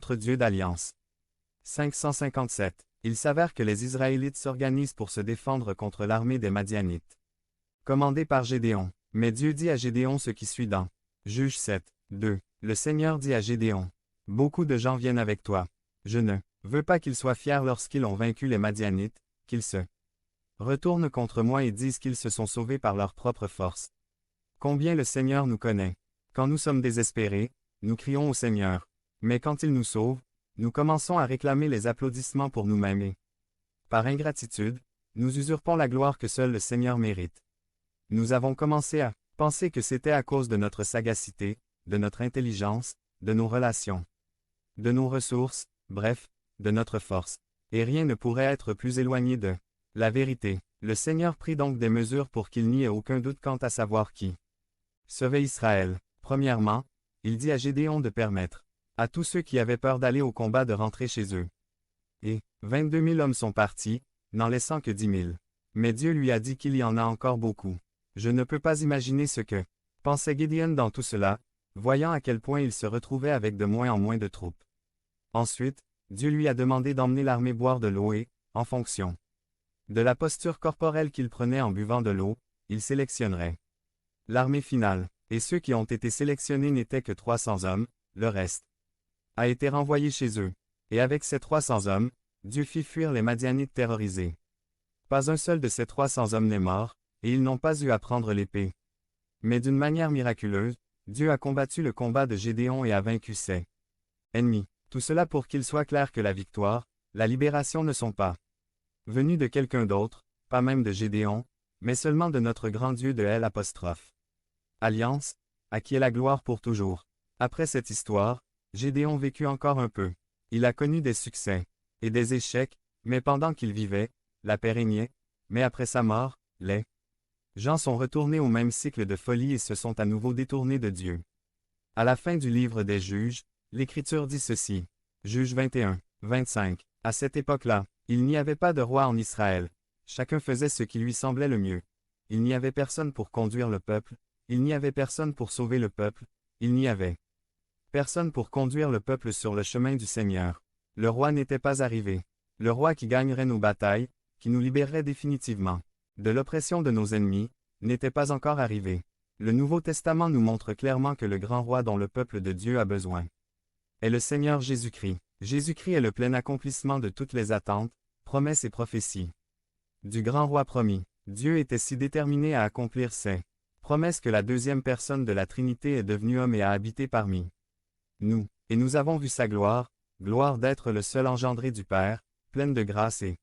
notre Dieu d'alliance. 557. Il s'avère que les Israélites s'organisent pour se défendre contre l'armée des Madianites. Commandé par Gédéon. Mais Dieu dit à Gédéon ce qui suit dans Juges 7, 2. Le Seigneur dit à Gédéon. Beaucoup de gens viennent avec toi. Je ne veux pas qu'ils soient fiers lorsqu'ils ont vaincu les Madianites, qu'ils se retournent contre moi et disent qu'ils se sont sauvés par leur propre force. Combien le Seigneur nous connaît. Quand nous sommes désespérés, nous crions au Seigneur. Mais quand il nous sauve, nous commençons à réclamer les applaudissements pour nous-mêmes et, par ingratitude, nous usurpons la gloire que seul le Seigneur mérite. Nous avons commencé à penser que c'était à cause de notre sagacité, de notre intelligence, de nos relations, de nos ressources, bref, de notre force. Et rien ne pourrait être plus éloigné de la vérité. Le Seigneur prit donc des mesures pour qu'il n'y ait aucun doute quant à savoir qui sauvait Israël. Premièrement, il dit à Gédéon de permettre à tous ceux qui avaient peur d'aller au combat de rentrer chez eux. Et 22 000 hommes sont partis, n'en laissant que 10 000. Mais Dieu lui a dit qu'il y en a encore beaucoup. Je ne peux pas imaginer ce que pensait Gédéon dans tout cela, voyant à quel point il se retrouvait avec de moins en moins de troupes. Ensuite, Dieu lui a demandé d'emmener l'armée boire de l'eau et, en fonction de la posture corporelle qu'il prenait en buvant de l'eau, il sélectionnerait l'armée finale. Et ceux qui ont été sélectionnés n'étaient que 300 hommes, le reste a été renvoyé chez eux. Et avec ces 300 hommes, Dieu fit fuir les Madianites terrorisés. Pas un seul de ces 300 hommes n'est mort, et ils n'ont pas eu à prendre l'épée. Mais d'une manière miraculeuse, Dieu a combattu le combat de Gédéon et a vaincu ses ennemis. Tout cela pour qu'il soit clair que la victoire, la libération ne sont pas venues de quelqu'un d'autre, pas même de Gédéon, mais seulement de notre grand Dieu de L'. Alliance, à qui est la gloire pour toujours. Après cette histoire, Gédéon vécut encore un peu. Il a connu des succès et des échecs, mais pendant qu'il vivait, la paix régnait, mais après sa mort, les gens sont retournés au même cycle de folie et se sont à nouveau détournés de Dieu. À la fin du livre des Juges, l'Écriture dit ceci. Juges 21, 25. À cette époque-là, il n'y avait pas de roi en Israël. Chacun faisait ce qui lui semblait le mieux. Il n'y avait personne pour conduire le peuple, il n'y avait personne pour sauver le peuple, il n'y avait personne pour conduire le peuple sur le chemin du Seigneur. Le roi n'était pas arrivé. Le roi qui gagnerait nos batailles, qui nous libérerait définitivement de l'oppression de nos ennemis, n'était pas encore arrivé. Le Nouveau Testament nous montre clairement que le grand roi dont le peuple de Dieu a besoin est le Seigneur Jésus-Christ. Jésus-Christ est le plein accomplissement de toutes les attentes, promesses et prophéties du grand roi promis. Dieu était si déterminé à accomplir ses promesses que la deuxième personne de la Trinité est devenue homme et a habité parmi nous. Et nous avons vu sa gloire, gloire d'être le seul engendré du Père, pleine de grâce et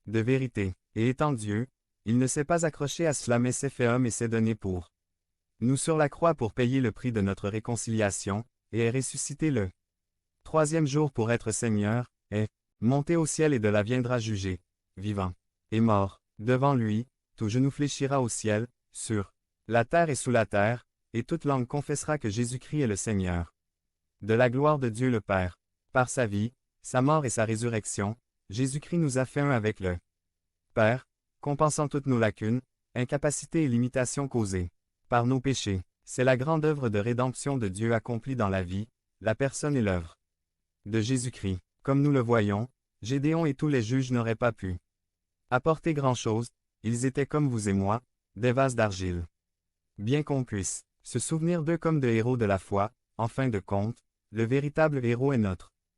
de vérité. Et étant Dieu, il ne s'est pas accroché à cela mais s'est fait homme et s'est donné pour nous sur la croix pour payer le prix de notre réconciliation, et est ressuscité le troisième jour pour être Seigneur, est monté au ciel et de là viendra juger, vivant et mort. Devant lui, tout genou fléchira au ciel, sur la terre et sous la terre, et toute langue confessera que Jésus-Christ est le Seigneur. De la gloire de Dieu le Père. Par sa vie, sa mort et sa résurrection, Jésus-Christ nous a fait un avec le Père, compensant toutes nos lacunes, incapacités et limitations causées par nos péchés. C'est la grande œuvre de rédemption de Dieu accomplie dans la vie, la personne et l'œuvre de Jésus-Christ. Comme nous le voyons, Gédéon et tous les juges n'auraient pas pu apporter grand-chose, ils étaient comme vous et moi, des vases d'argile. Bien qu'on puisse se souvenir d'eux comme de héros de la foi, en fin de compte, le véritable héros est notre